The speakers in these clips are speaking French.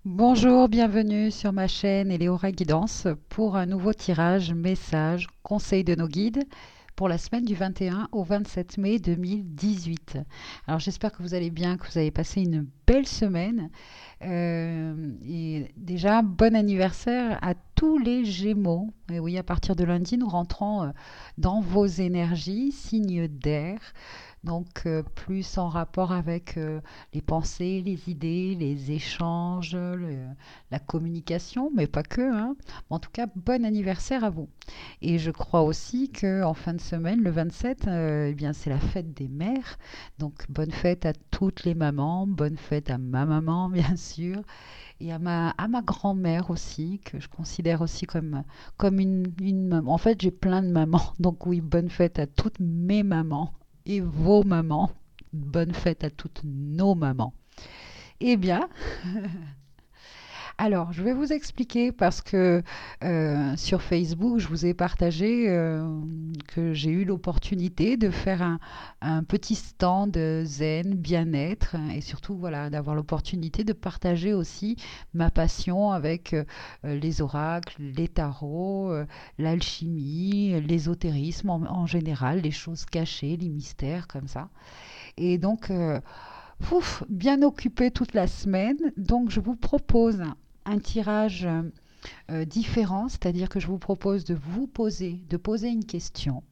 Bonjour, bienvenue sur ma chaîne Eleora Guidance pour un nouveau tirage, message, conseil de nos guides pour la semaine du 21 au 27 mai 2018. Alors j'espère que vous allez bien, que vous avez passé une belle semaine. Et déjà, bon anniversaire à tous les Gémeaux. Et oui, à partir de lundi, nous rentrons dans vos énergies, signes d'air. Donc, plus en rapport avec les pensées, les idées, les échanges, la communication, mais pas que, hein. En tout cas, bon anniversaire à vous. Et je crois aussi que en fin de semaine, le 27, eh bien, c'est la fête des mères. Donc, bonne fête à toutes les mamans, bonne fête à ma maman, bien sûr, et à ma grand-mère aussi, que je considère aussi comme une maman. En fait, j'ai plein de mamans. Donc, oui, bonne fête à toutes mes mamans et vos mamans. Bonne fête à toutes nos mamans. Eh bien, alors, je vais vous expliquer parce que sur Facebook, je vous ai partagé que j'ai eu l'opportunité de faire un petit stand zen, bien-être et surtout voilà, d'avoir l'opportunité de partager aussi ma passion avec les oracles, les tarots, l'alchimie, l'ésotérisme en général, les choses cachées, les mystères comme ça. Et donc, bien occupé toute la semaine, donc je vous propose un tirage différent, c'est-à-dire que je vous propose de poser une question,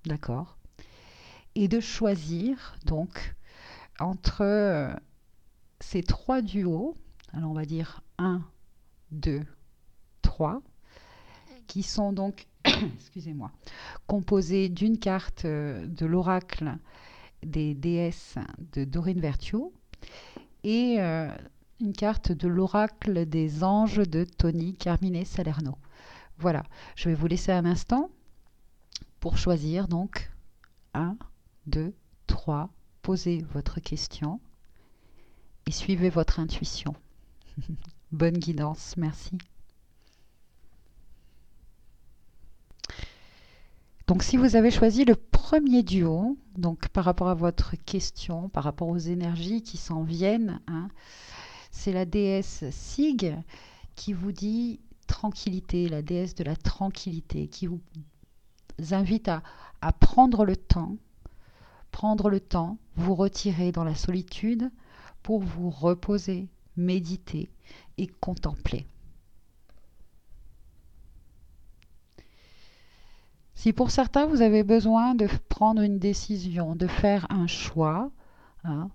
d'accord, et de choisir donc entre ces trois duos, alors on va dire un, 2, 3, qui sont donc, excusez-moi, composés d'une carte de l'oracle des déesses de Dorine Virtue et une carte de l'oracle des anges de Tony Carmine Salerno. Voilà, je vais vous laisser un instant pour choisir donc un, 2, 3. Posez votre question et suivez votre intuition. Bonne guidance, merci. Donc si vous avez choisi le premier duo, donc par rapport à votre question, par rapport aux énergies qui s'en viennent, hein, c'est la déesse Sig qui vous dit tranquillité, la déesse de la tranquillité, qui vous invite à prendre le temps, vous retirer dans la solitude pour vous reposer, méditer et contempler. Si pour certains vous avez besoin de prendre une décision, de faire un choix, hein,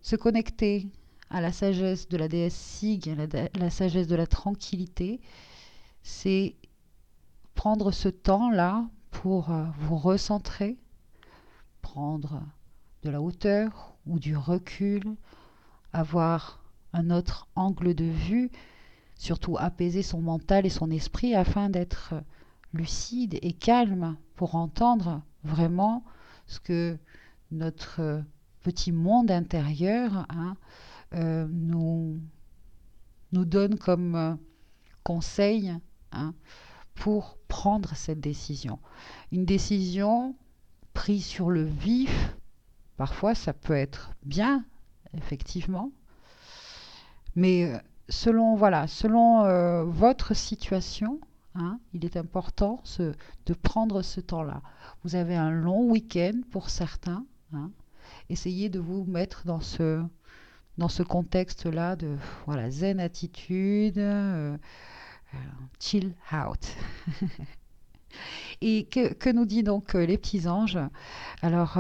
se connecter à la sagesse de la déesse Sig, la sagesse de la tranquillité, c'est prendre ce temps-là pour vous recentrer, prendre de la hauteur ou du recul, avoir un autre angle de vue, surtout apaiser son mental et son esprit afin d'être lucide et calme pour entendre vraiment ce que notre petit monde intérieur, hein, nous, nous donne comme conseil, hein, pour prendre cette décision. Une décision prise sur le vif, parfois ça peut être bien, effectivement, mais selon votre situation, hein, il est important de prendre ce temps-là. Vous avez un long week-end pour certains, hein, essayez de vous mettre dans ce contexte-là de voilà, zen attitude, chill out. Et que nous dit donc les petits anges? Alors,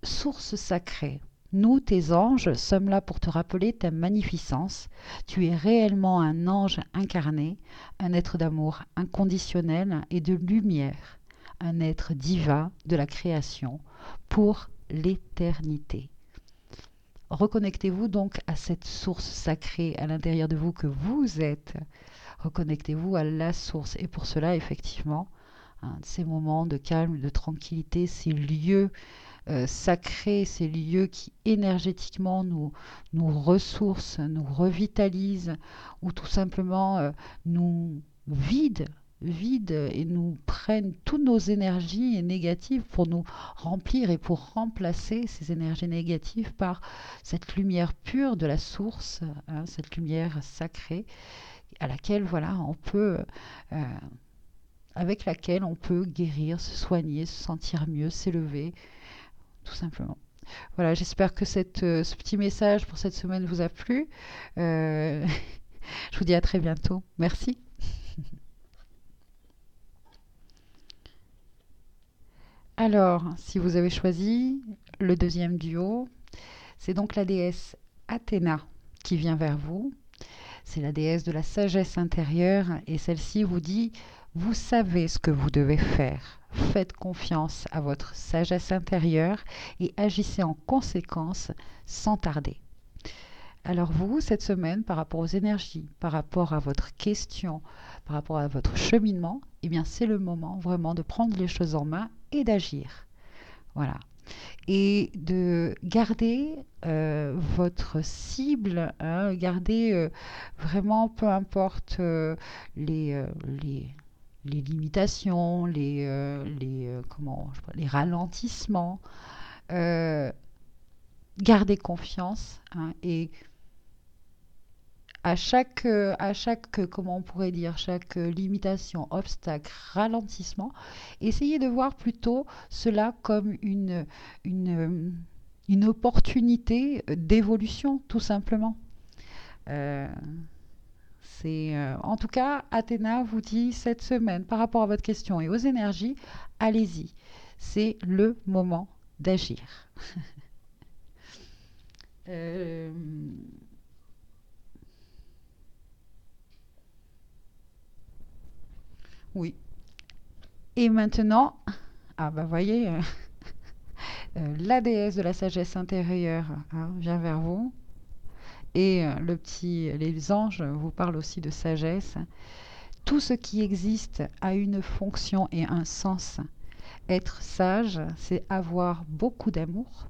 source sacrée, nous, tes anges, sommes là pour te rappeler ta magnificence. Tu es réellement un ange incarné, un être d'amour inconditionnel et de lumière, un être divin de la création pour l'éternité. Reconnectez-vous donc à cette source sacrée à l'intérieur de vous que vous êtes. Reconnectez-vous à la source. Et pour cela, effectivement, hein, ces moments de calme, de tranquillité, ces lieux sacrés, ces lieux qui énergétiquement nous ressourcent, nous revitalisent ou tout simplement nous vident, vident et nous prennent toutes nos énergies négatives pour nous remplir et pour remplacer ces énergies négatives par cette lumière pure de la source, hein, cette lumière sacrée à laquelle voilà, on peut, euh, avec laquelle on peut guérir, se soigner, se sentir mieux, s'élever, tout simplement. Voilà, j'espère que ce petit message pour cette semaine vous a plu. Euh, je vous dis à très bientôt. Merci. Alors, si vous avez choisi le deuxième duo, c'est donc la déesse Athéna qui vient vers vous. C'est la déesse de la sagesse intérieure et celle-ci vous dit, vous savez ce que vous devez faire. Faites confiance à votre sagesse intérieure et agissez en conséquence sans tarder. Alors vous, cette semaine, par rapport aux énergies, par rapport à votre question, par rapport à votre cheminement, eh bien c'est le moment vraiment de prendre les choses en main et d'agir. Voilà. Et de garder votre cible, hein, garder vraiment, peu importe les, euh, les, les limitations, les ralentissements, euh, garder confiance, hein, et comment on pourrait dire, chaque limitation, obstacle, ralentissement, essayez de voir plutôt cela comme une, une opportunité d'évolution, tout simplement. Euh, en tout cas, Athéna vous dit cette semaine, par rapport à votre question et aux énergies, allez-y. C'est le moment d'agir. Euh, oui. Et maintenant, ah bah voyez, la déesse de la sagesse intérieure, hein, vient vers vous. Et les anges vous parlent aussi de sagesse. Tout ce qui existe a une fonction et un sens. Être sage, c'est avoir beaucoup d'amour,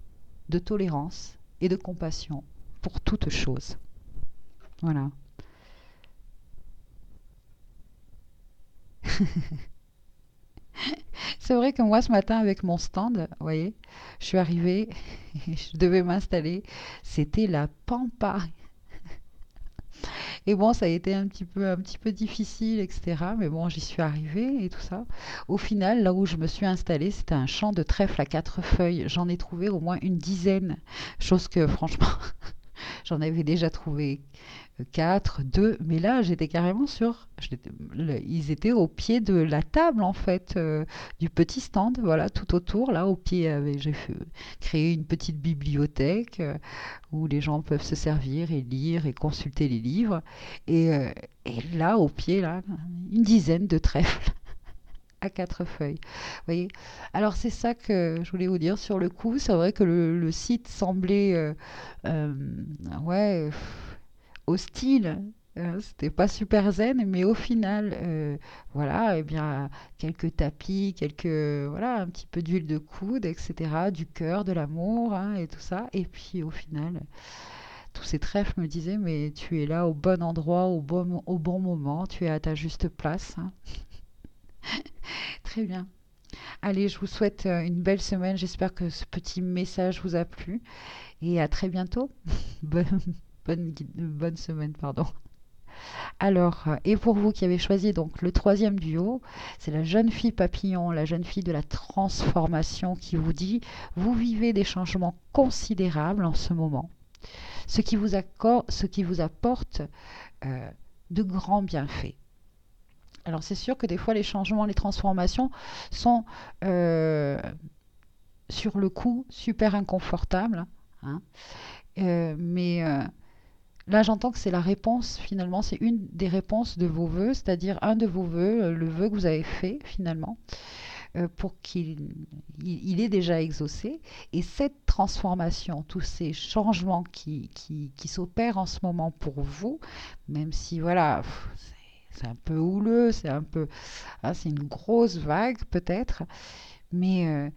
de tolérance et de compassion pour toute chose. Voilà. C'est vrai que moi, ce matin, avec mon stand, vous voyez, je suis arrivée, je devais m'installer. C'était la pampa. Et bon, ça a été un petit peu difficile, etc. Mais bon, j'y suis arrivée et tout ça. Au final, là où je me suis installée, c'était un champ de trèfle à quatre feuilles. J'en ai trouvé au moins une dizaine. Chose que, franchement, j'en avais déjà trouvé 4, 2, mais là j'étais carrément ils étaient au pied de la table en fait, du petit stand, voilà, tout autour, là au pied, créé une petite bibliothèque où les gens peuvent se servir et lire et consulter les livres. Et, euh, et là au pied, là, une dizaine de trèfles à quatre feuilles. Vous voyez. Alors c'est ça que je voulais vous dire sur le coup. C'est vrai que le site semblait euh, ouais, hostile. C'était pas super zen, mais au final, voilà, eh bien, quelques tapis, voilà, un petit peu d'huile de coude, etc., du cœur, de l'amour, hein, et tout ça. Et puis au final, tous ces trèfles me disaient, mais tu es là au bon endroit, au bon moment, tu es à ta juste place, hein. Très bien. Allez, je vous souhaite une belle semaine. J'espère que ce petit message vous a plu. Et à très bientôt. Bonne, bonne semaine, pardon. Alors, et pour vous qui avez choisi donc le troisième duo, c'est la jeune fille papillon, la jeune fille de la transformation qui vous dit, vous vivez des changements considérables en ce moment, ce qui vous apporte euh, de grands bienfaits. Alors c'est sûr que des fois les changements, les transformations sont sur le coup super inconfortables, hein, mais là, j'entends que c'est la réponse, finalement, c'est une des réponses de vos vœux, c'est-à-dire un de vos vœux, le vœu que vous avez fait, finalement, pour qu'il est déjà exaucé. Et cette transformation, tous ces changements qui s'opèrent en ce moment pour vous, même si, voilà, c'est un peu houleux, c'est une grosse vague peut-être, mais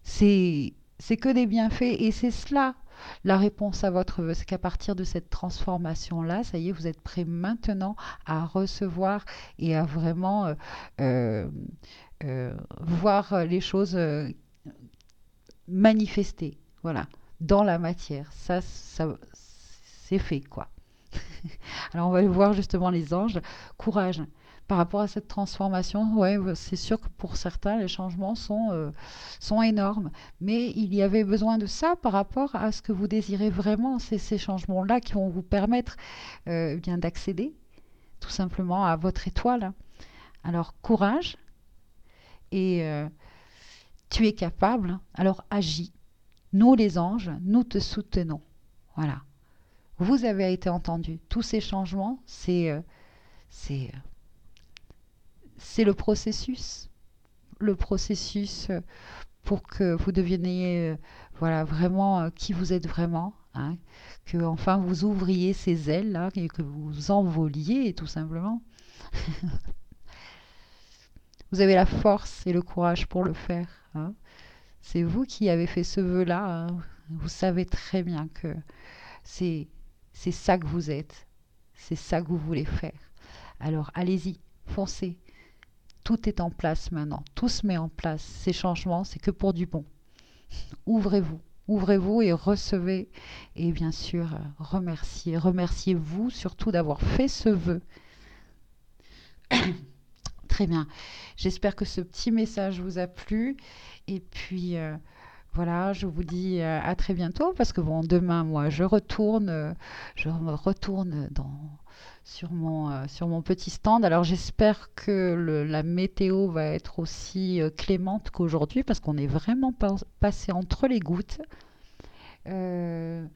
c'est c'est que des bienfaits et c'est cela la réponse à votre vœu. C'est qu'à partir de cette transformation-là, ça y est, vous êtes prêt maintenant à recevoir et à vraiment euh, voir les choses manifester. Voilà, dans la matière. Ça c'est fait, quoi. Alors on va voir justement les anges. Courage. Par rapport à cette transformation, ouais, c'est sûr que pour certains, les changements sont énormes. Mais il y avait besoin de ça par rapport à ce que vous désirez vraiment. C'est ces changements-là qui vont vous permettre bien d'accéder tout simplement à votre étoile. Alors courage et tu es capable. Alors agis. Nous les anges, nous te soutenons. Voilà. Vous avez été entendu. Tous ces changements, c'est c'est le processus pour que vous deveniez voilà vraiment qui vous êtes vraiment, hein, que enfin vous ouvriez ces ailes là et que vous envoliez tout simplement. Vous avez la force et le courage pour le faire, hein. C'est vous qui avez fait ce vœu là, hein. Vous savez très bien que c'est c'est ça que vous êtes, c'est ça que vous voulez faire. Alors allez-y, foncez. Tout est en place maintenant, tout se met en place. Ces changements, c'est que pour du bon. Ouvrez-vous, ouvrez-vous et recevez. Et bien sûr, remerciez, remerciez-vous surtout d'avoir fait ce vœu. Très bien. J'espère que ce petit message vous a plu. Et puis, voilà, je vous dis à très bientôt parce que bon, demain, moi, je me retourne sur mon petit stand. Alors, j'espère que la météo va être aussi clémente qu'aujourd'hui parce qu'on est vraiment passé entre les gouttes. Euh,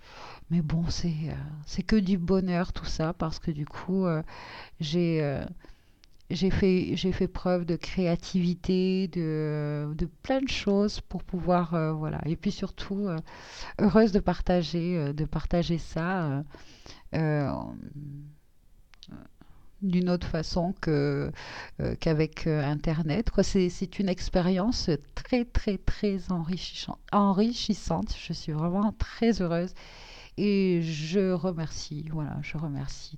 mais bon, c'est que du bonheur tout ça parce que du coup, j'ai j'ai fait preuve de créativité, de plein de choses pour pouvoir, voilà. Et puis surtout, heureuse de partager ça euh, d'une autre façon qu'avec Internet, quoi. C'est une expérience très, très, très enrichissante. Je suis vraiment très heureuse et je remercie, voilà, je remercie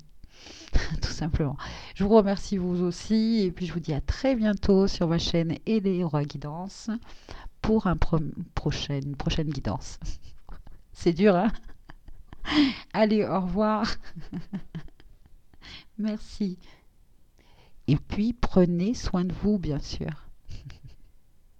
tout simplement. Je vous remercie vous aussi et puis je vous dis à très bientôt sur ma chaîne Eleonora Guidance pour une prochaine guidance. C'est dur, hein? Allez, au revoir. Merci. Et puis prenez soin de vous, bien sûr.